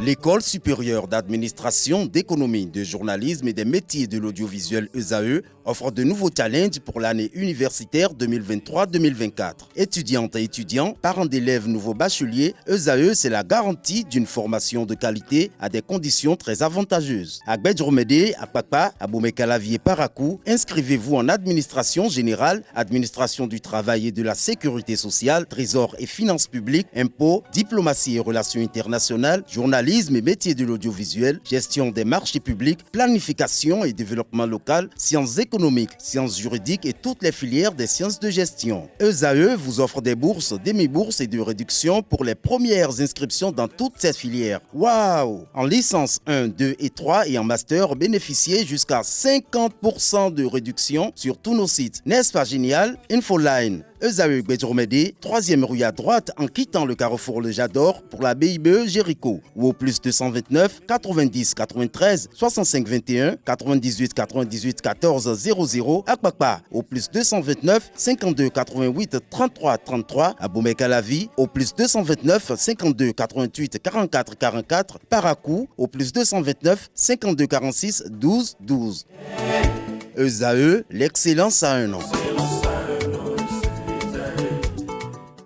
L'École supérieure d'administration, d'économie, de journalisme et des métiers de l'audiovisuel ESAE offre de nouveaux challenges pour l'année universitaire 2023-2024. Étudiantes et étudiants, parents d'élèves nouveaux bacheliers, ESAE, c'est la garantie d'une formation de qualité à des conditions très avantageuses. À Gbedjromede, à Papa, à Boumekalavi et Parakou, inscrivez-vous en administration générale, administration du travail et de la sécurité sociale, trésor et finances publiques, impôts, diplomatie et relations internationales, journalisme et métiers de l'audiovisuel, gestion des marchés publics, planification et développement local, sciences économiques, sciences juridiques et toutes les filières des sciences de gestion. ESAE vous offre des bourses, demi-bourses et de réductions pour les premières inscriptions dans toutes ces filières. Waouh! En licence 1, 2 et 3 et en master, bénéficiez jusqu'à 50% de réduction sur tous nos sites. N'est-ce pas génial? Infoline. ESAE Gbedjromede, 3e rue à droite en quittant le carrefour Le Jador pour la BIBE Jéricho ou au plus 229 90 93 65 21 98 98 14 00 à Kpakpa au plus 229 52 88 33 33 à Boumekalavi au plus 229 52 88 44 44 Parakou au plus 229 52 46 12 12. ESAE, l'excellence à un nom.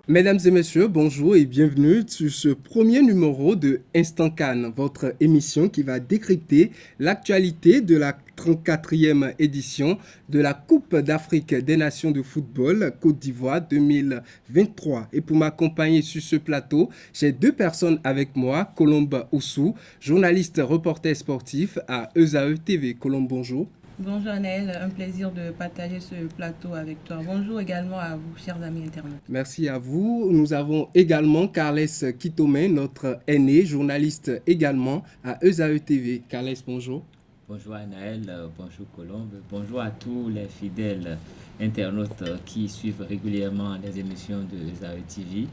Mesdames et messieurs, bonjour et bienvenue sur ce premier numéro de Instant CAN, votre émission qui va décrypter l'actualité de la 34e édition de la Coupe d'Afrique des Nations de football Côte d'Ivoire 2023. Et pour m'accompagner sur ce plateau, j'ai deux personnes avec moi. Colombe Oussou, journaliste reporter sportif à ESAE TV. Colombe, bonjour. Bonjour Anaël, un plaisir de partager ce plateau avec toi. Bonjour également à vous, chers amis internautes. Merci à vous. Nous avons également Carles Kitome, notre aîné, journaliste également à ESAE TV. Carles, bonjour. Bonjour Anaël, bonjour Colombe, bonjour à tous les fidèles internautes qui suivent régulièrement les émissions de ESAE TV.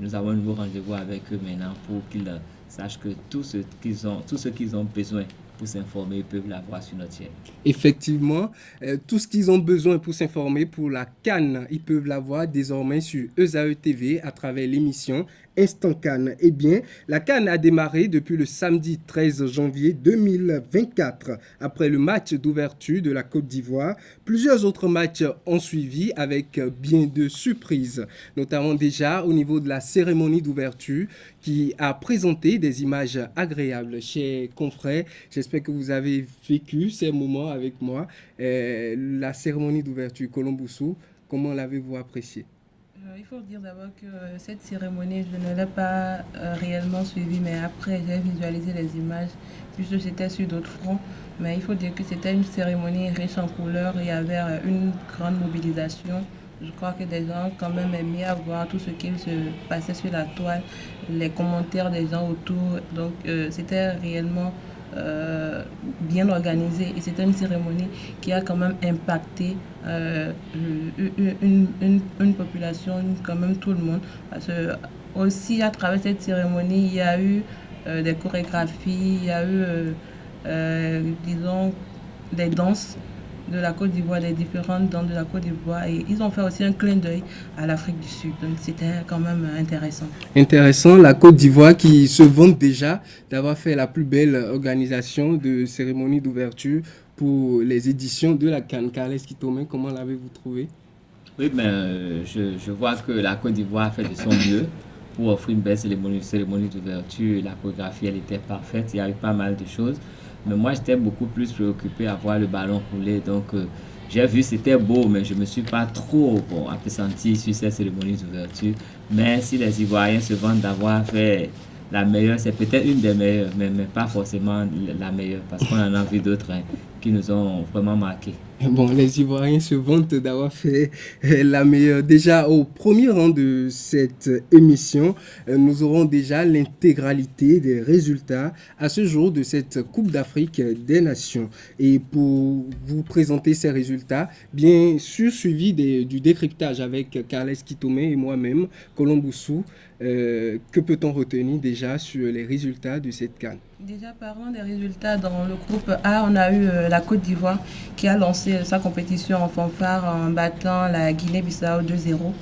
Nous avons un nouveau rendez-vous avec eux maintenant pour qu'ils sachent que tout ce qu'ils ont besoin pour s'informer, ils peuvent l'avoir sur notre chaîne. Effectivement, tout ce qu'ils ont besoin pour s'informer pour la CAN, ils peuvent l'avoir désormais sur ESAE TV à travers l'émission Instant CAN. Eh bien, la CAN a démarré depuis le samedi 13 janvier 2024. Après le match d'ouverture de la Côte d'Ivoire, plusieurs autres matchs ont suivi avec bien de surprises, notamment déjà au niveau de la cérémonie d'ouverture qui a présenté des images agréables. Chers confrères, j'espère que vous avez vécu ces moments avec moi. La cérémonie d'ouverture, Colombe Oussou, comment l'avez-vous appréciée? Il faut dire d'abord que cette cérémonie, je ne l'ai pas réellement suivie, mais après j'ai visualisé les images, puisque j'étais sur d'autres fronts. Mais il faut dire que c'était une cérémonie riche en couleurs, il y avait une grande mobilisation. Je crois que des gens quand même aimaient voir tout ce qui se passait sur la toile, les commentaires des gens autour. Donc c'était réellement bien organisé et c'était une cérémonie qui a quand même impacté une population, quand même tout le monde. Parce que aussi à travers cette cérémonie, il y a eu des chorégraphies, il y a eu, disons, des danses de la Côte d'Ivoire, des différentes danses de la Côte d'Ivoire, et ils ont fait aussi un clin d'œil à l'Afrique du Sud. Donc c'était quand même intéressant. Intéressant, la Côte d'Ivoire qui se vante déjà d'avoir fait la plus belle organisation de cérémonie d'ouverture pour les éditions de la CAN. Carles Kitome, comment l'avez-vous trouvé? Oui, je vois que la Côte d'Ivoire a fait de son mieux pour offrir une belle cérémonie d'ouverture. La chorégraphie, elle était parfaite, il y a eu pas mal de choses. Mais moi, j'étais beaucoup plus préoccupé à voir le ballon rouler. Donc, j'ai vu, c'était beau, mais je ne me suis pas trop apprécié sur cette cérémonie d'ouverture. Mais si les Ivoiriens se vantent d'avoir fait la meilleure, c'est peut-être une des meilleures, mais pas forcément la meilleure, parce qu'on en a vu d'autres qui nous ont vraiment marqués. Bon, les Ivoiriens se vantent d'avoir fait la meilleure. Déjà, au premier rang de cette émission, nous aurons déjà l'intégralité des résultats à ce jour de cette Coupe d'Afrique des Nations. Et pour vous présenter ces résultats, bien sûr suivi du décryptage avec Carles Kitome et moi-même, Colombe Oussou, que peut-on retenir déjà sur les résultats de cette CAN? Déjà, parlons des résultats. Dans le groupe A, on a eu la Côte d'Ivoire qui a lancé sa compétition en fanfare en battant la Guinée-Bissau 2-0.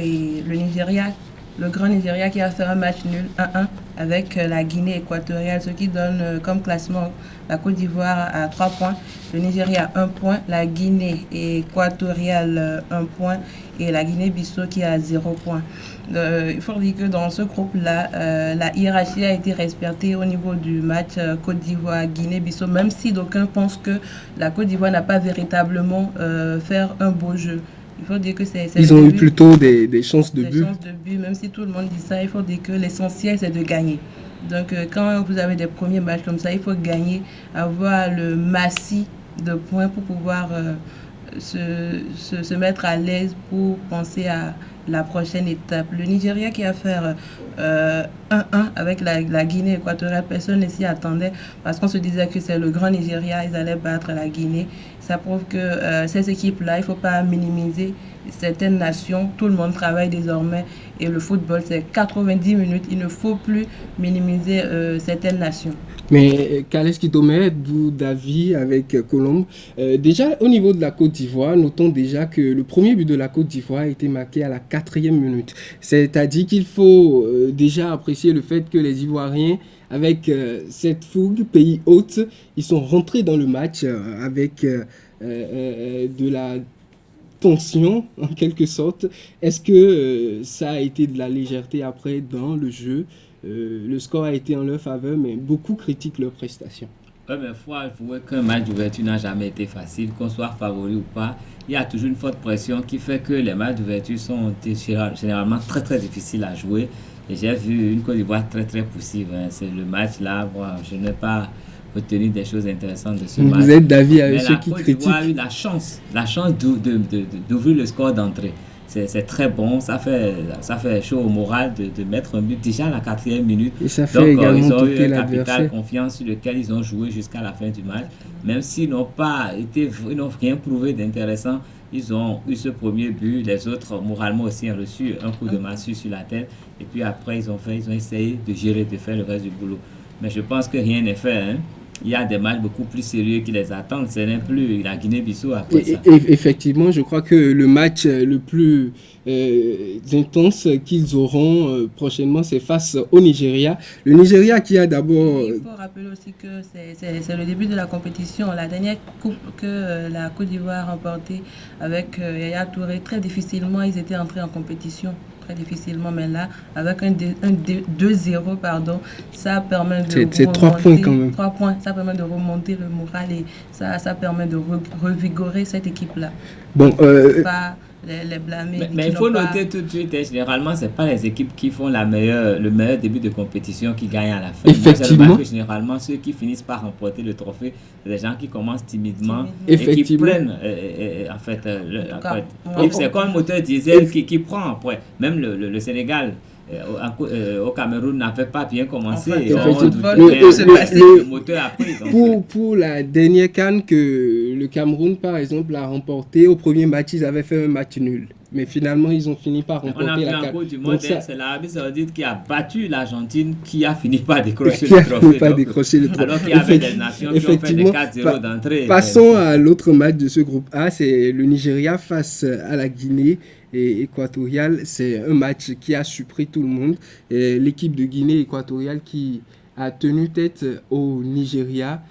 Et le Nigeria le Grand Nigeria qui a fait un match nul 1-1 avec la Guinée équatoriale, ce qui donne comme classement la Côte d'Ivoire à 3 points, le Nigeria 1 point, la Guinée équatoriale 1 point et la Guinée-Bissau qui a 0 point. Il faut dire que dans ce groupe-là, la hiérarchie a été respectée au niveau du match Côte d'Ivoire-Guinée-Bissau, même si d'aucuns pensent que la Côte d'Ivoire n'a pas véritablement fait un beau jeu. Il faut dire que ils ont eu plutôt des chances de but. Des chances de but, même si tout le monde dit ça, il faut dire que l'essentiel c'est de gagner. Donc quand vous avez des premiers matchs comme ça, il faut gagner, avoir le massif de points pour pouvoir se mettre à l'aise pour penser à la prochaine étape. Le Nigeria qui a fait 1-1 avec la Guinée équatoriale, personne ne s'y attendait parce qu'on se disait que c'est le grand Nigeria, ils allaient battre la Guinée. Ça prouve que ces équipes-là, il ne faut pas minimiser certaines nations. Tout le monde travaille désormais et le football, c'est 90 minutes. Il ne faut plus minimiser certaines nations. Mais Kales Kitome, d'où d'avis avec Colombe. Déjà, au niveau de la Côte d'Ivoire, notons déjà que le premier but de la Côte d'Ivoire a été marqué à la 4e minute. C'est-à-dire qu'il faut déjà apprécier le fait que les Ivoiriens, avec cette fougue, pays hôte, ils sont rentrés dans le match avec de la tension, en quelque sorte. Est-ce que ça a été de la légèreté après dans le jeu? Le score a été en leur faveur, mais beaucoup critiquent leur prestation. Oui, mais il faut avouer qu'un match d'ouverture n'a jamais été facile, qu'on soit favori ou pas. Il y a toujours une forte pression qui fait que les matchs d'ouverture sont généralement très très difficiles à jouer. Et j'ai vu une Côte d'Ivoire très très poussive. C'est le match là, moi, je n'ai pas retenu des choses intéressantes de ce match. Vous êtes d'avis avec ceux qui critiquent. La Côte d'Ivoire a eu la chance d'ouvrir le score d'entrée. C'est très bon, ça fait chaud au moral de mettre un but déjà à la 4e minute. Et ça fait également ils ont eu un l'adversaire. capital confiance sur lequel ils ont joué jusqu'à la fin du match. Même s'ils n'ont rien prouvé d'intéressant, ils ont eu ce premier but. Les autres, moralement aussi, ont reçu un coup de massue sur la tête. Et puis après, ils ont essayé de gérer, de faire le reste du boulot. Mais je pense que rien n'est fait, hein. Il y a des matchs beaucoup plus sérieux qui les attendent. Ce n'est plus la Guinée-Bissau après ça. Effectivement, je crois que le match le plus intense qu'ils auront prochainement, c'est face au Nigeria. Le Nigeria qui a d'abord... Il faut rappeler aussi que c'est le début de la compétition. La dernière coupe que la Côte d'Ivoire a remportée avec Yaya Touré, très difficilement, ils étaient entrés en compétition. Très difficilement, mais là, avec un 2-0, pardon, ça permet de remonter. C'est 3 points quand même. 3 points, ça permet de remonter le moral et ça permet de revigorer cette équipe-là. Bon, pas les blâmer. Mais il faut noter tout de suite, généralement, ce n'est pas les équipes qui font le meilleur début de compétition qui gagnent à la fin. Effectivement. Moi, que généralement, ceux qui finissent par remporter le trophée, c'est des gens qui commencent timidement et qui prennent, en fait, c'est comme un moteur diesel qui prend après. Même le Sénégal, au Cameroun, n'avait pas bien commencé. Le moteur a pris. Pour la dernière CAN que le Cameroun, par exemple, a remporté, au premier match, ils avaient fait un match nul. Mais finalement, ils ont fini par remporter la CAN. C'est l'Arabie Saoudite qui a battu l'Argentine qui a fini par décrocher le trophée. Alors qu'il y avait des nations qui ont fait des 4-0 d'entrée. Passons à l'autre match de ce groupe A, c'est le Nigeria face à la Guinée équatoriale. C'est un match qui a surpris tout le monde. L'équipe de Guinée équatoriale qui a tenu tête au Nigeria.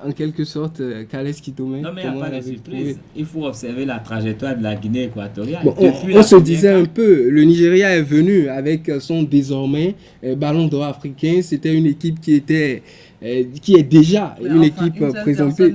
En quelque sorte, Kales Kitome. Non, mais il n'y a pas de surprise. Il faut observer la trajectoire de la Guinée équatoriale. Bon, on se disait un peu, le Nigeria est venu avec son désormais ballon d'or africain. C'était une équipe qui est déjà une équipe présentée.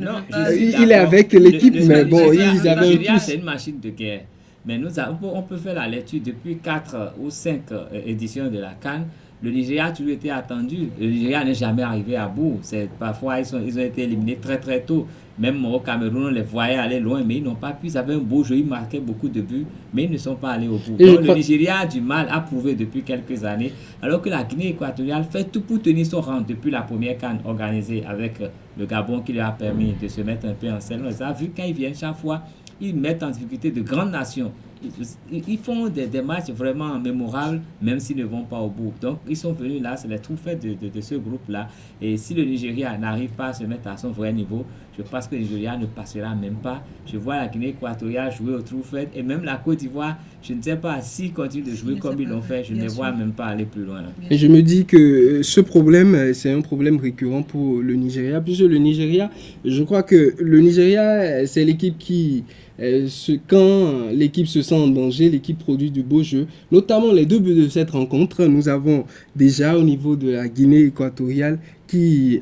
Il est avec l'équipe, mais bon, ils avaient un plus. C'est une machine de guerre. Mais on peut faire la lecture depuis 4 ou 5 éditions de la CAN. Le Nigeria a toujours été attendu. Le Nigeria n'est jamais arrivé à bout. Parfois, ils ont été éliminés très très tôt. Même au Cameroun, on les voyait aller loin, mais ils n'ont pas pu. Ils avaient un beau jeu, ils marquaient beaucoup de buts, mais ils ne sont pas allés au bout. Donc, le Nigeria a du mal à prouver depuis quelques années, alors que la Guinée équatoriale fait tout pour tenir son rang depuis la première CAN organisée avec le Gabon qui leur a permis de se mettre un peu en scène. On les a vu quand ils viennent chaque fois, ils mettent en difficulté de grandes nations. Ils font des matchs vraiment mémorables, même s'ils ne vont pas au bout. Donc, ils sont venus là, c'est les trophées de ce groupe-là. Et si le Nigeria n'arrive pas à se mettre à son vrai niveau, je pense que le Nigeria ne passera même pas. Je vois la Guinée équatoriale jouer au trophée et même la Côte d'Ivoire. je ne sais pas s'ils continuent de jouer comme ils l'ont fait, je ne les vois même pas aller plus loin. Et je me dis que ce problème, c'est un problème récurrent pour le Nigeria, puisque le Nigeria, je crois que le Nigeria, c'est l'équipe qui, quand l'équipe se sent en danger, l'équipe produit du beau jeu. Notamment les 2 buts de cette rencontre, nous avons déjà au niveau de la Guinée équatoriale qui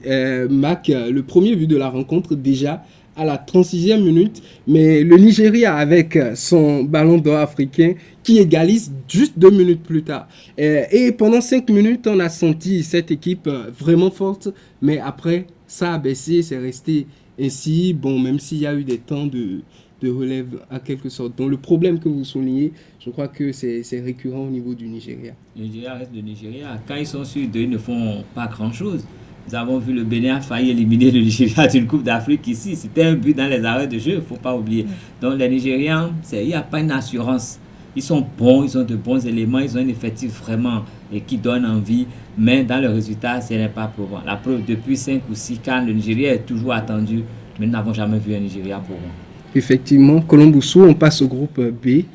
marque le premier but de la rencontre déjà à la 36e minute, mais le Nigeria avec son ballon d'or africain qui égalise juste 2 minutes plus tard. Et pendant 5 minutes, on a senti cette équipe vraiment forte, mais après, ça a baissé, c'est resté ainsi, bon, même s'il y a eu des temps de relève en quelque sorte. Donc le problème que vous soulignez, je crois que c'est récurrent au niveau du Nigeria. Le Nigeria reste le Nigeria. Quand ils sont sur 2, ils ne font pas grand-chose. Nous avons vu le Bénin a failli éliminer le Nigeria d'une Coupe d'Afrique ici. C'était un but dans les arrêts de jeu, il ne faut pas oublier. Donc les Nigérians, il n'y a pas une assurance. Ils sont bons, ils ont de bons éléments, ils ont un effectif vraiment qui donne envie. Mais dans le résultat, ce n'est pas probant. La preuve, depuis 5 ou 6 CAN, le Nigeria est toujours attendu. Mais nous n'avons jamais vu un Nigeria pour moi. Effectivement, Colomboussou, on passe au groupe B.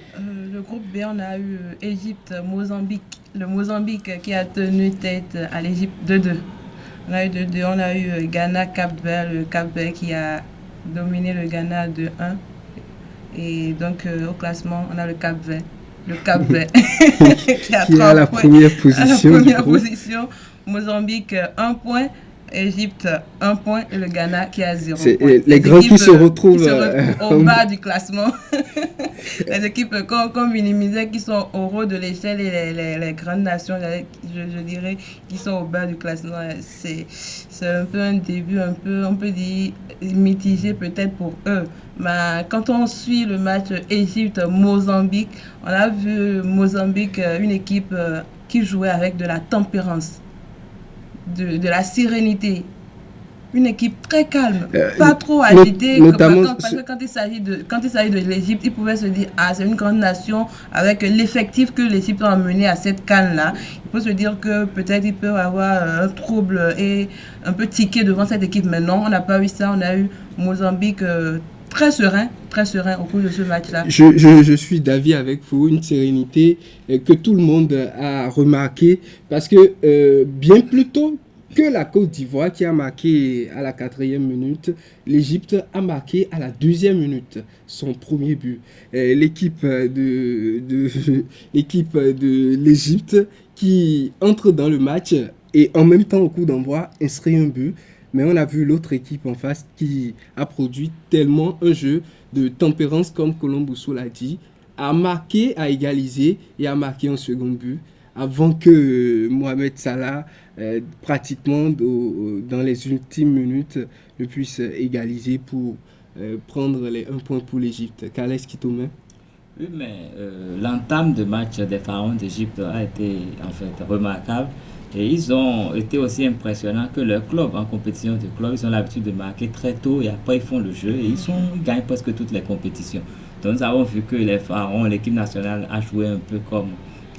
Le groupe B, on a eu Égypte, Mozambique. Le Mozambique qui a tenu tête à l'Égypte 2-2. On a eu 2-2, on a eu Ghana, Cap-Vert, le Cap-Vert qui a dominé le Ghana 2-1. Et donc au classement, on a le Cap-Vert. Le Cap-Vert qui a 3 à la points. première position. À la première position. Mozambique 1 point. Égypte 1 point et le Ghana qui a 0 point. Les grands qui se retrouvent au bas du classement. Les équipes comme minimisées qui sont au haut de l'échelle et les grandes nations, je dirais, qui sont au bas du classement. C'est un peu un début, on peut dire, mitigé peut-être pour eux. Mais quand on suit le match Égypte-Mozambique, on a vu Mozambique, une équipe qui jouait avec de la tempérance. De la sérénité, une équipe très calme, pas trop agitée. Parce que quand il s'agit de l'Égypte, ils pouvaient se dire c'est une grande nation avec l'effectif que l'Égypte a emmené à cette CAN-là. Il faut se dire que peut-être ils peuvent avoir un trouble et un peu tiquer devant cette équipe. Mais non, on n'a pas eu ça. On a eu Mozambique très serein au cours de ce match-là. Je suis d'avis avec vous, une sérénité que tout le monde a remarqué parce que bien plus tôt que la Côte d'Ivoire qui a marqué à la 4e minute, l'Égypte a marqué à la 2e minute son premier but. L'équipe de l'Égypte qui entre dans le match et en même temps au coup d'envoi inscrit un but. Mais on a vu l'autre équipe en face qui a produit tellement un jeu de tempérance, comme Colomboussou l'a dit, a marqué, a égalisé et a marqué un second but avant que Mohamed Salah, pratiquement dans les ultimes minutes, ne puisse égaliser pour prendre les 1 point pour l'Égypte. Khaled Kitome. Oui, mais l'entame de match des Pharaons d'Égypte a été en fait remarquable. Et ils ont été aussi impressionnants que leur club, en compétition de club, ils ont l'habitude de marquer très tôt et après ils font le jeu et ils gagnent presque toutes les compétitions. Donc nous avons vu que les Pharaons, l'équipe nationale a joué un peu comme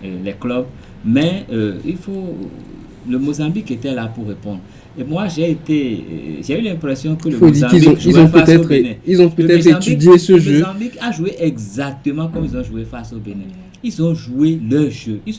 les clubs, mais le Mozambique était là pour répondre. Et moi j'ai eu l'impression que le Mozambique jouait face au Bénin. Ils ont peut-être étudié ce jeu. Le Mozambique a joué exactement comme ils ont joué face au Bénin. Ils ont joué leur jeu. Ils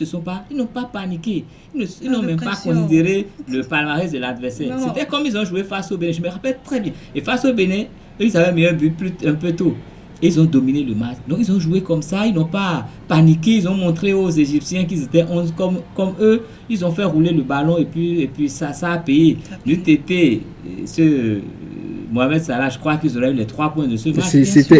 n'ont pas paniqué. Ils n'ont même pas considéré le palmarès de l'adversaire. C'était comme ils ont joué face au Bénin. Je me rappelle très bien. Et face au Bénin, ils avaient mis un but un peu tôt. Et ils ont dominé le match. Donc ils ont joué comme ça. Ils n'ont pas paniqué. Ils ont montré aux Égyptiens qu'ils étaient 11 comme eux. Ils ont fait rouler le ballon et puis ça a payé. L'UTT, Mohamed Salah, je crois qu'ils auraient eu les 3 points de ce match.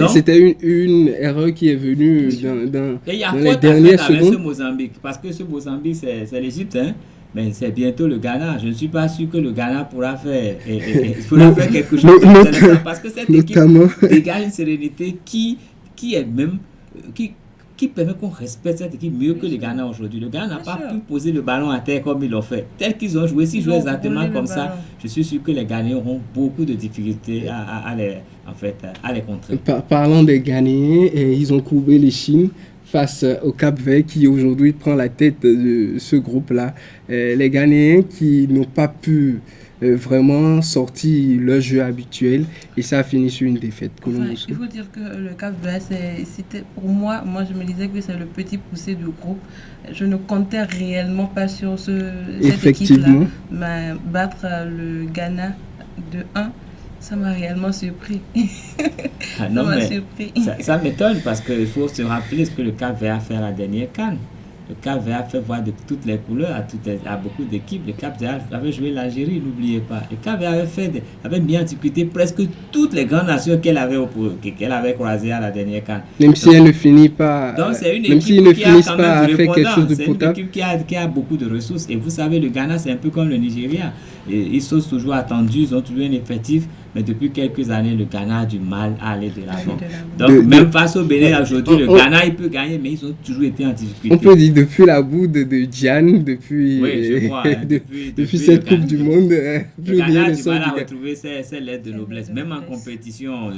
C'était une erreur qui est venue dans les dernières secondes. Avec ce Mozambique, parce que ce Mozambique, c'est l'Égypte, hein? Mais c'est bientôt le Ghana. Je ne suis pas sûr que le Ghana pourra faire quelque chose d'intéressant, parce que cette équipe dégage une sérénité qui est même... qui permet qu'on respecte cette équipe mieux que le Ghana aujourd'hui. Le Ghana n'a pas pu poser le ballon à terre comme ils l'ont fait. Tel qu'ils ont joué, s'ils jouent exactement comme ça, je suis sûr que les Ghanéens auront beaucoup de difficultés à les contrer. Parlant des Ghanéens, ils ont courbé les Chines face au Cap-Vert qui aujourd'hui prend la tête de ce groupe-là. Les Ghanéens qui n'ont pas pu vraiment sorti leur jeu habituel et ça a fini sur une défaite. Enfin, il faut dire que le Cap-Vert, c'était pour moi, je me disais que c'est le petit poussé du groupe. Je ne comptais réellement pas sur cette équipe-là, mais battre le Ghana de 1, ça m'a réellement surpris. Non, mais ça m'étonne parce qu'il faut se rappeler ce que le Cap-Vert a fait à la dernière CAN. Le Cap-Vert a fait voir de toutes les couleurs à beaucoup d'équipes. Le Cap-Vert avait joué l'Algérie, n'oubliez pas. Le Cap-Vert avait mis en difficulté presque toutes les grandes nations qu'elle avait croisées à la dernière CAN. Même si elle ne finit pas. Donc c'est une équipe qui a quand même du répondant. C'est une équipe qui a beaucoup de ressources. Et vous savez, le Ghana, c'est un peu comme le Nigeria. Et ils sont toujours attendus, ils ont toujours un effectif. Mais depuis quelques années, le Ghana a du mal à aller de l'avant. Donc, même face au Bénin aujourd'hui, le Ghana, il peut gagner, mais ils ont toujours été en difficulté. On peut dire depuis la boue de Diane, depuis cette Coupe du Monde, le Ghana a du mal à retrouver ses lettres de noblesse. Même en compétition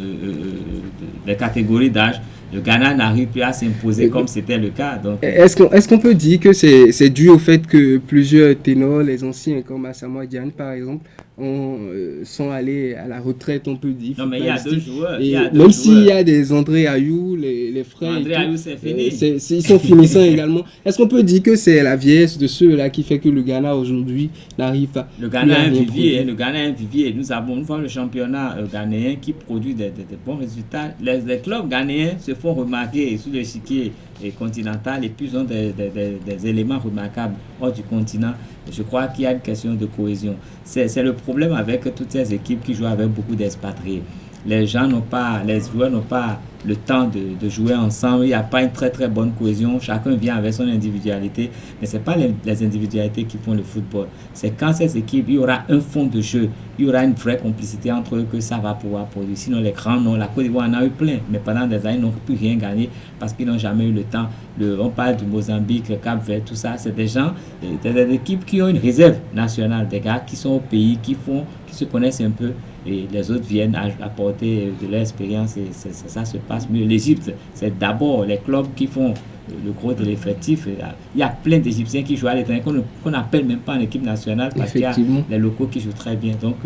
des catégories d'âge, le Ghana n'arrive plus à s'imposer comme c'était le cas. Est-ce qu'on peut dire que c'est dû au fait que plusieurs ténors, les anciens comme Asamoah Gyan par exemple, sont allés à la retraite, on peut dire. Non, mais il y a deux joueurs. Même s'il y a des André Ayou, les frères. André Ayou, c'est fini. Ils sont finissants également. Est-ce qu'on peut dire que c'est la vieillesse de ceux-là qui fait que le Ghana aujourd'hui n'arrive pas? Le Ghana est un vivier. Le Ghana est un vivier. Nous avons une fois le championnat ghanéen qui produit des bons résultats. Les clubs ghanéens se font remarquer sur l'échiquier continental et puis ils ont des éléments remarquables hors du continent. Je crois qu'il y a une question de cohésion. C'est le problème avec toutes ces équipes qui jouent avec beaucoup d'expatriés. Les joueurs n'ont pas le temps de jouer ensemble. Il n'y a pas une très très bonne cohésion. Chacun vient avec son individualité. Mais ce n'est pas les individualités qui font le football. C'est quand ces équipes, il y aura un fond de jeu, il y aura une vraie complicité entre eux que ça va pouvoir produire. Sinon, les grands noms, la Côte d'Ivoire en a eu plein. Mais pendant des années, ils n'ont plus rien gagné parce qu'ils n'ont jamais eu le temps. On parle du Mozambique, Cap-Vert, tout ça. C'est des gens, des équipes qui ont une réserve nationale. Des gars qui sont au pays, qui se connaissent un peu. Et les autres viennent apporter de leur expérience et ça se passe mieux. L'Égypte, c'est d'abord les clubs qui font le gros de l'effectif. Il y a plein d'Égyptiens qui jouent à l'étranger qu'on n'appelle même pas en équipe nationale parce qu'il y a les locaux qui jouent très bien. Donc,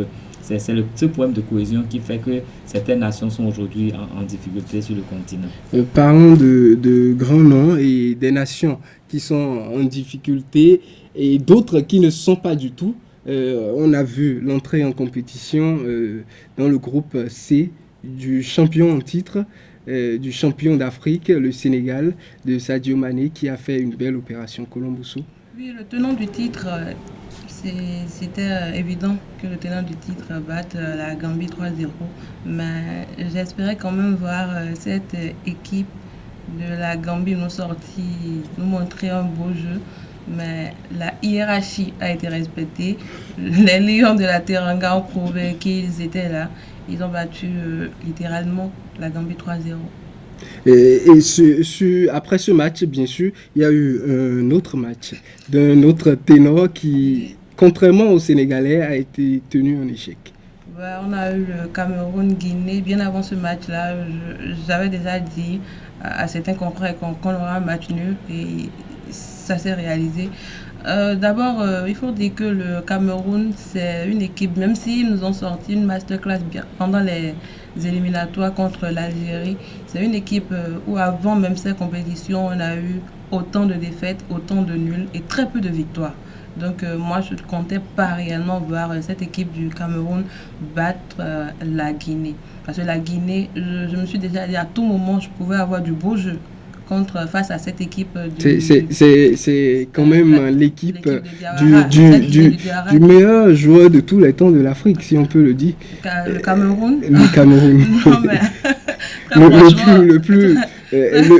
c'est ce problème de cohésion qui fait que certaines nations sont aujourd'hui en difficulté sur le continent. Parlons de grands noms et des nations qui sont en difficulté et d'autres qui ne sont pas du tout. On a vu l'entrée en compétition dans le groupe C du champion en titre, du champion d'Afrique, le Sénégal, de Sadio Mané, qui a fait une belle opération. Colomboussou. Oui, le tenant du titre, c'était évident que le tenant du titre batte la Gambie 3-0. Mais j'espérais quand même voir cette équipe de la Gambie nous montrer un beau jeu. Mais la hiérarchie a été respectée. Les Lions de la Teranga ont prouvé qu'ils étaient là. Ils ont battu littéralement la Gambie 3-0. Et après ce match, bien sûr, il y a eu un autre match d'un autre ténor qui, contrairement aux Sénégalais, a été tenu en échec. On a eu le Cameroun-Guinée. Bien avant ce match-là, j'avais déjà dit à certains confrères qu'on aura un match nul et ça s'est réalisé. D'abord, il faut dire que le Cameroun, c'est une équipe, même s'ils nous ont sorti une masterclass bien pendant les éliminatoires contre l'Algérie, c'est une équipe où avant même cette compétition, on a eu autant de défaites, autant de nuls et très peu de victoires. Donc moi, je ne comptais pas réellement voir cette équipe du Cameroun battre la Guinée. Parce que la Guinée, je me suis déjà dit à tout moment, je pouvais avoir du beau jeu face à cette équipe. C'est quand même l'équipe du meilleur joueur de tous les temps de l'Afrique, si on peut le dire. Le Cameroun. Le Cameroun. Non, mais,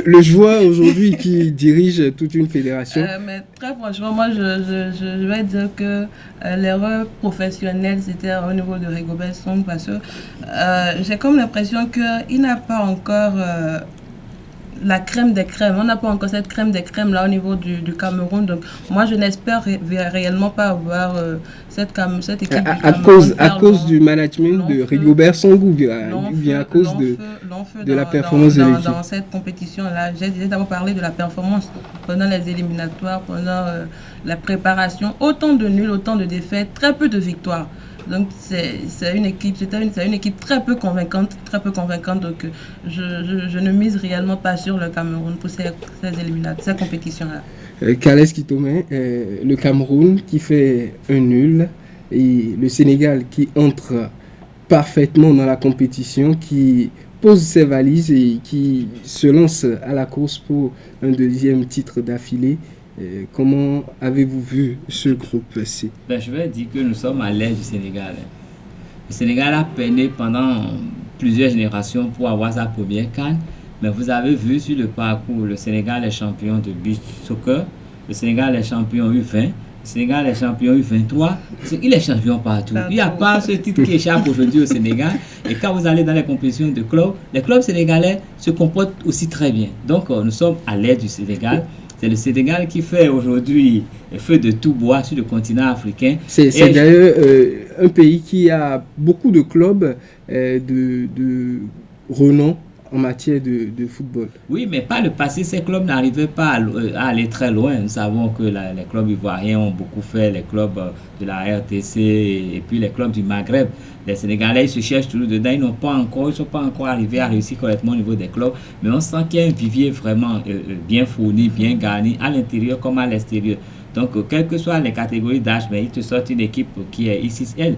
le joueur aujourd'hui qui dirige toute une fédération. Mais très franchement, moi, je vais dire que l'erreur professionnelle, c'était au niveau de Rigobert Song parce que j'ai comme l'impression qu'il n'a pas encore la crème des crèmes. On n'a pas encore cette crème des crèmes là au niveau du Cameroun. Donc moi je n'espère réellement pas avoir cette équipe du Cameroun. À cause du management de Rigobert Songou, bien à cause de la performance de l'équipe. Dans cette compétition là, j'ai d'abord parlé de la performance pendant les éliminatoires, pendant la préparation. Autant de nuls, autant de défaites, très peu de victoires. Donc c'est une équipe très peu convaincante. Donc je ne mise réellement pas sur le Cameroun pour ces compétitions-là. Kales Kitome, le Cameroun qui fait un nul et le Sénégal qui entre parfaitement dans la compétition, qui pose ses valises et qui se lance à la course pour un deuxième titre d'affilée. Comment avez-vous vu ce groupe C? Je vais dire que nous sommes à l'aise du Sénégal. Le Sénégal a peiné pendant plusieurs générations pour avoir sa première CAN, mais vous avez vu sur le parcours, le Sénégal est champion de beach soccer, le Sénégal est champion U20, le Sénégal est champion U23, il est champion partout. Il n'y a pas ce titre qui échappe aujourd'hui au Sénégal. Et quand vous allez dans les compétitions de clubs, les clubs sénégalais se comportent aussi très bien. Donc nous sommes à l'aise du Sénégal. C'est le Sénégal qui fait aujourd'hui feu de tout bois sur le continent africain. C'est d'ailleurs un pays qui a beaucoup de clubs de renom en matière de football. Oui, mais par le passé, ces clubs n'arrivaient pas à aller très loin. Nous savons que les clubs ivoiriens ont beaucoup fait, les clubs de la RTC et puis les clubs du Maghreb. Les Sénégalais, ils se cherchent toujours dedans. Ils ne sont pas encore arrivés à réussir correctement au niveau des clubs. Mais on sent qu'il y a un vivier vraiment bien fourni, bien garni, à l'intérieur comme à l'extérieur. Donc, quelles que soient les catégories d'âge, mais ils te sortent une équipe qui est ICL.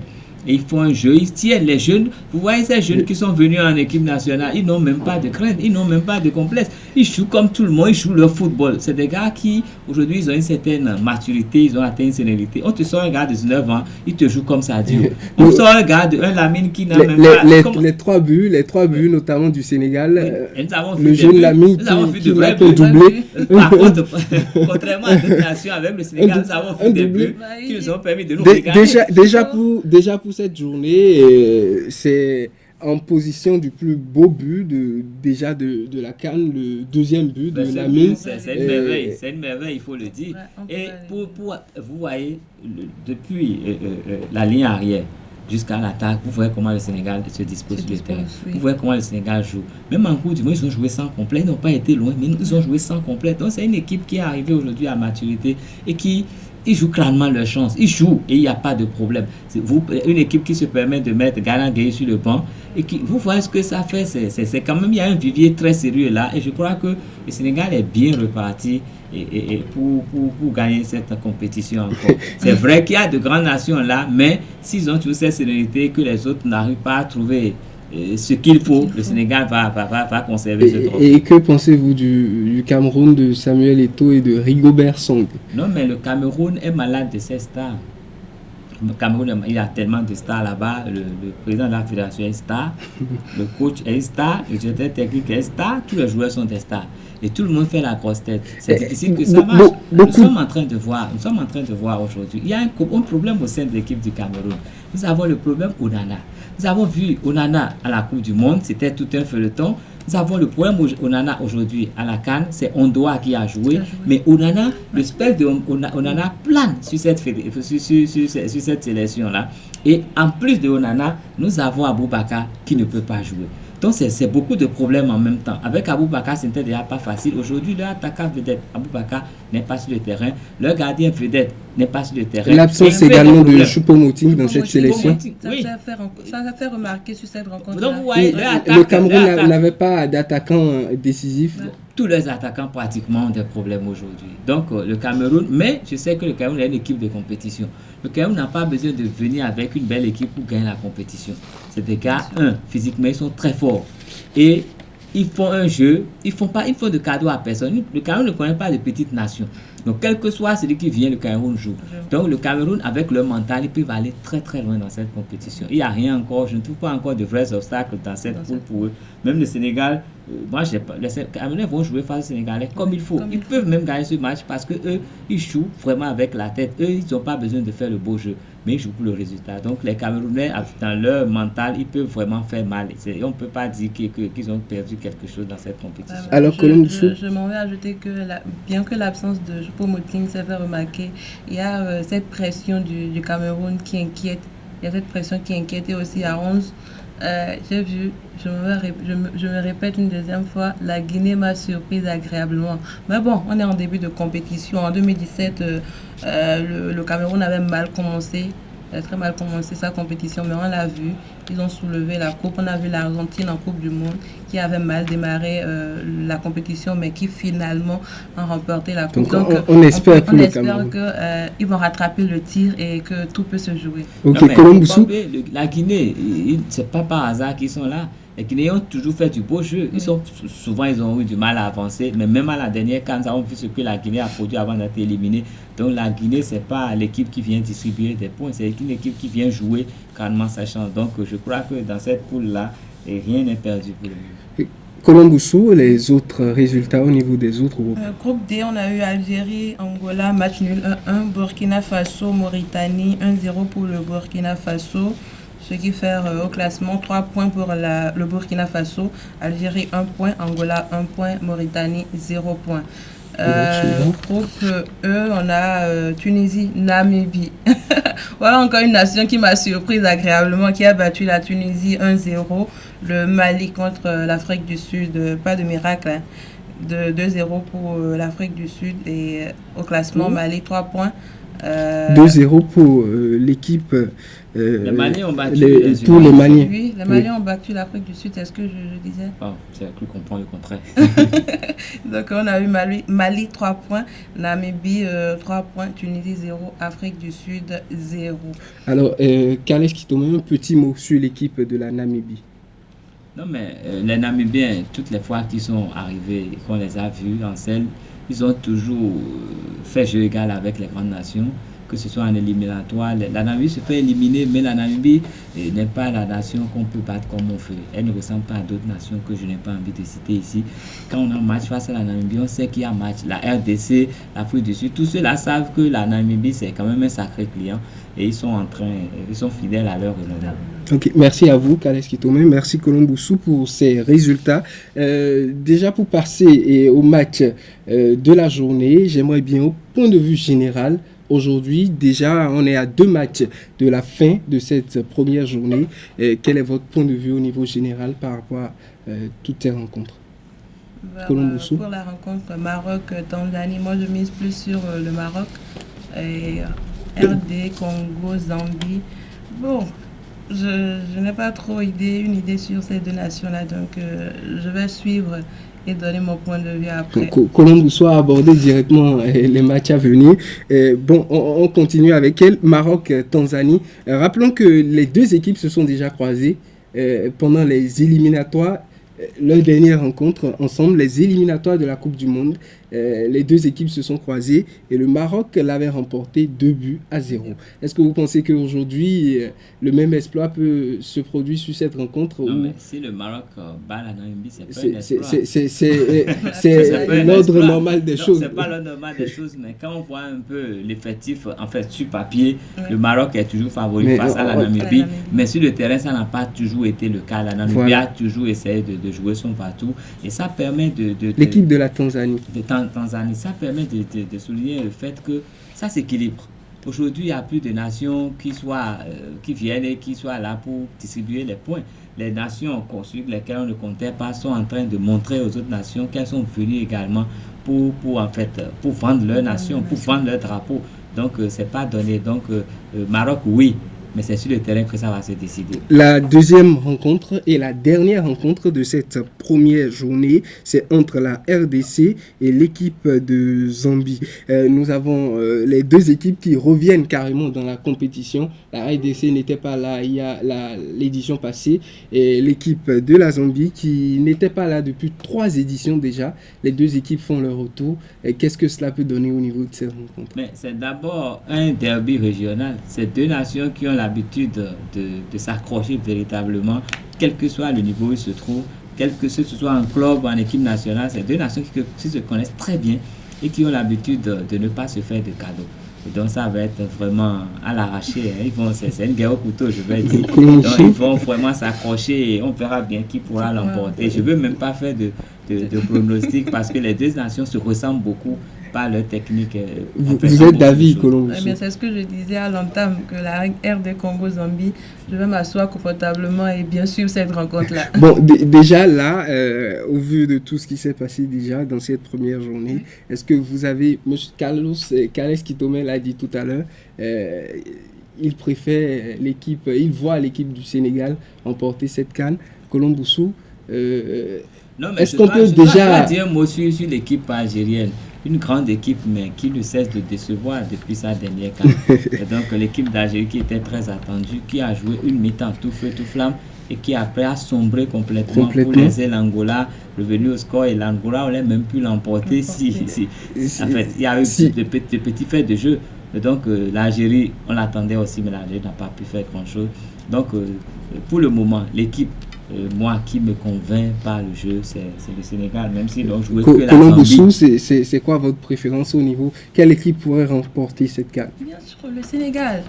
Et ils font un jeu, ils tiennent les jeunes. Vous voyez ces jeunes qui sont venus en équipe nationale, ils n'ont même pas de crainte, ils n'ont même pas de complexe. Ils jouent comme tout le monde, ils jouent leur football. C'est des gars qui, aujourd'hui, ils ont une certaine maturité, ils ont atteint une sérénité. On te sort un gars de 19 ans, il te joue comme ça, Dieu. On sort un gars de un Lamine qui n'a même pas... Les trois buts, notamment du Sénégal, oui, le jeune Lamine qui l'a doublé. Par contre, contrairement à d'autres nations avec le Sénégal, nous avons fait des buts qui nous ont permis de nous regarder. Déjà pour cette journée, c'est en position du plus beau but de la CAN, le deuxième but de Lamine. C'est une merveille, c'est une merveille, il faut le dire. Et pour vous voyez, depuis la ligne arrière jusqu'à l'attaque, vous voyez comment le Sénégal se dispose sur le terrain. Oui. Vous voyez comment le Sénégal joue. Même en cours du monde, ils ont joué sans complet, ils n'ont pas été loin, mais ils ont joué sans complet. Donc c'est une équipe qui est arrivée aujourd'hui à maturité et qui... Ils jouent clairement leur chance. Ils jouent et il n'y a pas de problème. Une équipe qui se permet de mettre Galan Gueye sur le banc et qui, vous voyez ce que ça fait. C'est quand même, il y a un vivier très sérieux là. Et je crois que le Sénégal est bien reparti et pour gagner cette compétition encore. C'est vrai qu'il y a de grandes nations là, mais s'ils ont toujours cette sérénité que les autres n'arrivent pas à trouver ce qu'il faut, le Sénégal va conserver ce trophée. Et que pensez-vous du Cameroun, de Samuel Eto'o et de Rigobert Song? Non, mais le Cameroun est malade de ses stars. Le Cameroun, il y a tellement de stars là-bas. Le président de la fédération est star, le coach est star, le directeur technique est star, tous les joueurs sont des stars. Et tout le monde fait la grosse tête. C'est difficile que ça marche. Nous sommes en train de voir aujourd'hui. Il y a un problème au sein de l'équipe du Cameroun. Nous avons le problème Onana. Nous avons vu Onana à la Coupe du Monde, c'était tout un feuilleton. Nous avons le problème Onana aujourd'hui à la CAN, c'est Ondoa qui a joué. Mais Onana, le spell de Onana plane sur cette sélection-là. Et en plus de Onana, nous avons Aboubakar qui ne peut pas jouer. Donc c'est beaucoup de problèmes en même temps. Avec Aboubakar, ce n'était déjà pas facile. Aujourd'hui, leur attaquant vedette, Aboubakar, n'est pas sur le terrain. Leur gardien vedette n'est pas sur le terrain. L'absence également de Choupo-Moting dans cette sélection. Ça a fait remarquer sur cette rencontre. Donc vous voyez, le Cameroun n'avait pas d'attaquant décisif. Tous les attaquants pratiquement ont des problèmes aujourd'hui. Donc le Cameroun, mais je sais que le Cameroun est une équipe de compétition. Le Cameroun n'a pas besoin de venir avec une belle équipe pour gagner la compétition. C'est des gars, physiquement, ils sont très forts. Et ils font un jeu, ils font de cadeaux à personne. Le Cameroun ne connaît pas de petites nations. Donc, quel que soit celui qui vient, le Cameroun joue. Donc, le Cameroun, avec leur mental, ils peuvent aller très très loin dans cette compétition. Il n'y a rien encore, je ne trouve pas encore de vrais obstacles dans cette poule pour eux. Même le Sénégal, les Camerounais vont jouer face aux Sénégalais comme il faut. Ils peuvent même gagner ce match parce qu'eux, ils jouent vraiment avec la tête. Eux, ils n'ont pas besoin de faire le beau jeu, mais ils jouent pour le résultat. Donc, les Camerounais, dans leur mental, ils peuvent vraiment faire mal. On ne peut pas dire qu'ils ont perdu quelque chose dans cette compétition. Alors, je m'en vais ajouter que bien que l'absence de Choupo-Moting s'est fait remarquer, il y a cette pression du Cameroun qui inquiète. Il y a cette pression qui inquiète et aussi à 11. J'ai vu, je me répète une deuxième fois, la Guinée m'a surprise agréablement. Mais bon, on est en début de compétition. En 2017, le Cameroun avait mal commencé. a très mal commencé sa compétition, mais on l'a vu, ils ont soulevé la coupe. On a vu l'Argentine en Coupe du Monde qui avait mal démarré la compétition, mais qui finalement a remporté la coupe. Donc on espère pour le Cameroun. Qu'ils vont rattraper le tir et que tout peut se jouer. Ok, Colombe Boussou. La Guinée, c'est pas par hasard qu'ils sont là. Les Guinéens ont toujours fait du beau jeu. Souvent, ils ont eu du mal à avancer. Mais même à la dernière CAN, nous avons vu ce que la Guinée a produit avant d'être éliminée. Donc, la Guinée, ce n'est pas l'équipe qui vient distribuer des points. C'est une équipe qui vient jouer calmement sa chance. Donc, je crois que dans cette poule-là, rien n'est perdu pour le moment. Colombe Boussou, les autres résultats au niveau des autres groupes. Groupe D, on a eu Algérie, Angola, match nul 1-1. Burkina Faso, Mauritanie, 1-0 pour le Burkina Faso. Ce qui fait au classement 3 points pour le Burkina Faso, Algérie 1 point, Angola 1 point, Mauritanie 0 point. Groupe E, on a Tunisie, Namibie. Voilà encore une nation qui m'a surprise agréablement, qui a battu la Tunisie 1-0. Le Mali contre l'Afrique du Sud, pas de miracle, hein, de 2-0 pour l'Afrique du Sud. Et au classement, Mali 3 points. 2-0 pour l'équipe. Les Maliens ont battu pour les Maliens. Oui, les Maliens ont battu l'Afrique du Sud, c'est ce que je disais. Oh, j'ai cru comprendre le contraire. Donc on a eu Mali 3 points, Namibie 3 points, Tunisie 0, Afrique du Sud 0. Alors, Kales Kitome, un petit mot sur l'équipe de la Namibie. Non, mais les Namibiens, toutes les fois qu'ils sont arrivés et qu'on les a vus en scène, ils ont toujours fait jeu égal avec les grandes nations, que ce soit en éliminatoire. La Namibie se fait éliminer, mais la Namibie n'est pas la nation qu'on peut battre comme on fait. Elle ne ressemble pas à d'autres nations que je n'ai pas envie de citer ici. Quand on a un match face à la Namibie, on sait qu'il y a un match. La RDC, l'Afrique du Sud, tous ceux-là savent que la Namibie, c'est quand même un sacré client. Et ils sont fidèles à leur renommée. Ok, merci à vous, Kales Kitome. Merci Colombe Boussou pour ces résultats. Déjà pour passer au match de la journée, j'aimerais bien au point de vue général. Aujourd'hui, déjà, on est à 2 matchs de la fin de cette première journée. Quel est votre point de vue au niveau général par rapport à toutes ces rencontres? Pour la rencontre Maroc-Tanzanie, moi je mise plus sur le Maroc. Et RD, Congo, Zambie. Bon, je n'ai pas trop une idée sur ces deux nations-là, donc je vais suivre et donner mon point de vue après. Colombe Boussou a abordé directement les matchs à venir. Bon, on continue avec elle. Maroc-Tanzanie. Rappelons que les deux équipes se sont déjà croisées pendant les éliminatoires. Leur dernière rencontre ensemble, les éliminatoires de la Coupe du Monde. Les deux équipes se sont croisées et le Maroc l'avait remporté 2-0. Est-ce que vous pensez qu'aujourd'hui, le même exploit peut se produire sur cette rencontre? Non, mais si le Maroc bat la Namibie, c'est pas un exploit. C'est l'ordre normal des choses. C'est pas l'ordre normal des choses, mais quand on voit un peu l'effectif, en fait, sur papier, le Maroc est toujours favori face à la Namibie. Mais sur le terrain, ça n'a pas toujours été le cas. La Namibie a toujours essayé de jouer son partout et ça permet l'équipe de la Tanzanie. Tanzanie, ça permet de souligner le fait que ça s'équilibre. Aujourd'hui, il n'y a plus de nations qui viennent et qui soient là pour distribuer les points. Les nations sur lesquelles on ne comptait pas sont en train de montrer aux autres nations qu'elles sont venues également pour vendre leur nation, pour vendre leur drapeau. Donc, c'est pas donné. Donc, Maroc, oui. Mais c'est sur le terrain que ça va se décider. La deuxième rencontre et la dernière rencontre de cette première journée, c'est entre la RDC et l'équipe de Zambie. Nous avons les deux équipes qui reviennent carrément dans la compétition. La RDC n'était pas là il y a l'édition passée et l'équipe de la Zambie qui n'était pas là depuis 3 éditions déjà. Les deux équipes font leur retour. Qu'est-ce que cela peut donner au niveau de ces rencontres? Mais c'est d'abord un derby régional. C'est deux nations qui ont l'habitude de s'accrocher véritablement, quel que soit le niveau où ils se trouvent, quel que ce soit en club ou en équipe nationale. C'est deux nations qui se connaissent très bien et qui ont l'habitude de ne pas se faire de cadeaux. Et donc ça va être vraiment à l'arraché. C'est une guerre au couteau, je vais dire. Donc ils vont vraiment s'accrocher et on verra bien qui pourra l'emporter. Je ne veux même pas faire de pronostic parce que les deux nations se ressemblent beaucoup par leur technique. Vous êtes d'avis, Colombe? C'est ce que je disais à l'entame, que la RD Congo-Zambie, je vais m'asseoir confortablement et bien suivre cette rencontre-là. Bon, déjà là, au vu de tout ce qui s'est passé déjà dans cette première journée, est-ce que vous avez, M. Kales Kitome l'a dit tout à l'heure, il préfère l'équipe, il voit l'équipe du Sénégal remporter cette CAN. Colomboussou, Non, mais est-ce qu'on peut déjà... Je dire un mot sur l'équipe algérienne. Une grande équipe, mais qui ne cesse de décevoir depuis sa dernière CAN. Et donc, l'équipe d'Algérie qui était très attendue, qui a joué une mi-temps tout feu, tout flamme, et qui après a sombré complètement pour laisser l'Angola revenu au score. Et l'Angola aurait même pu l'emporter en fait, il y a eu de petits faits de jeu. Et donc, l'Algérie, on l'attendait aussi, mais l'Algérie n'a pas pu faire grand-chose. Donc, pour le moment, l'équipe, moi, qui me convainc par le jeu, c'est le Sénégal, même s'ils ont joué que la Colomboussou, c'est quoi votre préférence au niveau? Quelle équipe pourrait remporter cette CAN? Bien sûr, le Sénégal.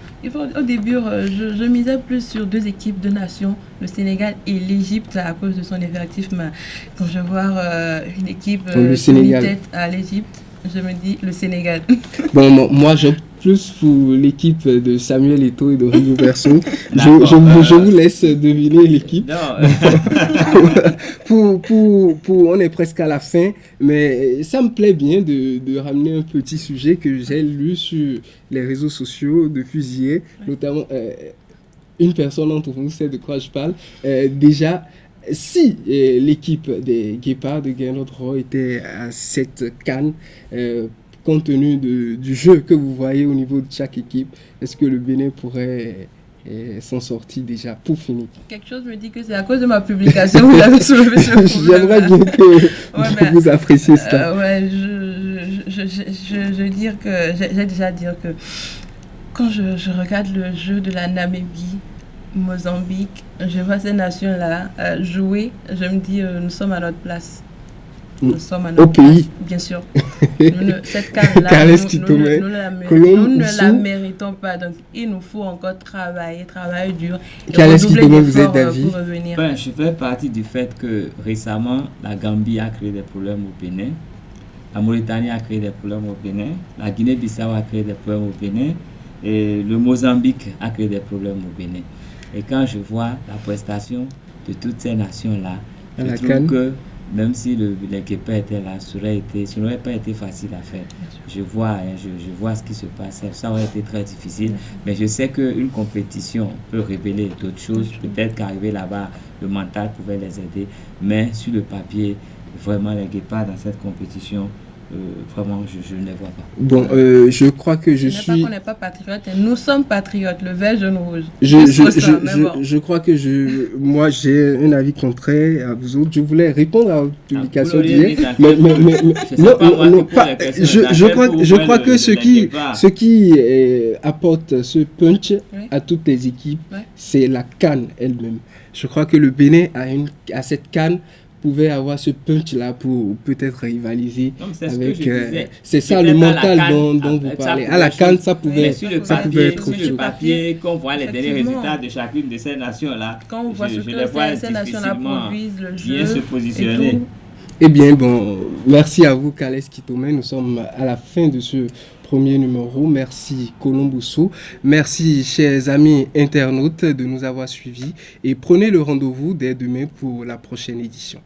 Au début, je misais plus sur 2 équipes de nations, le Sénégal et l'Égypte, à cause de son effectif. Mais quand je vois une équipe tête à l'Égypte, je me dis le Sénégal. Bon, moi, j'opte plus pour l'équipe de Samuel Eto'o et de Rio Verso. Je vous laisse deviner l'équipe. On est presque à la fin, mais ça me plaît bien de ramener un petit sujet que j'ai lu sur les réseaux sociaux, de fusiller, notamment une personne d'entre vous sait de quoi je parle. Déjà, si l'équipe des Guépards de Guingamp était à cette CAN, compte tenu du jeu que vous voyez au niveau de chaque équipe, est-ce que le Bénin pourrait s'en sortir déjà pour finir? Quelque chose me dit que c'est à cause de ma publication que vous avez soulevé ce problème. J'aimerais bien que vous appréciez cela. Je veux dire que j'ai déjà dit que quand je regarde le jeu de la Namibie, Mozambique, je vois ces nations-là jouer, je me dis nous sommes à notre place. Nous sommes à notre place, bien sûr. Cette CAN-là, nous ne la méritons pas. Donc, il nous faut encore travailler dur. Qu'est-ce qui vous êtes d'avis? Je fais partie du fait que récemment, la Gambie a créé des problèmes au Bénin. La Mauritanie a créé des problèmes au Bénin. La Guinée-Bissau a créé des problèmes au Bénin. Et le Mozambique a créé des problèmes au Bénin. Et quand je vois la prestation de toutes ces nations-là, je trouve que même si les Guépards étaient là, ça n'aurait pas été facile à faire. Je vois ce qui se passe, ça aurait été très difficile. Mais je sais qu'une compétition peut révéler d'autres choses. Peut-être qu'arriver là-bas, le mental pouvait les aider. Mais sur le papier, vraiment, les Guépards dans cette compétition, vraiment, je ne les vois pas. Bon, je crois que je suis... pas qu'on n'est pas patriote, nous sommes patriotes, le vert, jaune, rouge. Je crois que moi, j'ai un avis contraire à vous autres. Je voulais répondre à votre publication d'hier, mais non, pas. Je crois que ce qui apporte ce punch à toutes les équipes, c'est la CAN elle-même. Je crois que le Bénin a cette CAN pouvait avoir ce punch-là pour peut-être rivaliser avec... c'est ça le mental dont vous parlez. À la CAN, ça pouvait être sur le papier, quand on voit les derniers résultats de chacune de ces nations-là, quand on voit ce que ces nations-là produisent, le jeu bien se positionner. Eh bien, bon, merci à vous, Kales Kitome. Nous sommes à la fin de ce premier numéro. Merci, Colomboussou. Merci, chers amis internautes, de nous avoir suivis. Et prenez le rendez-vous dès demain pour la prochaine édition.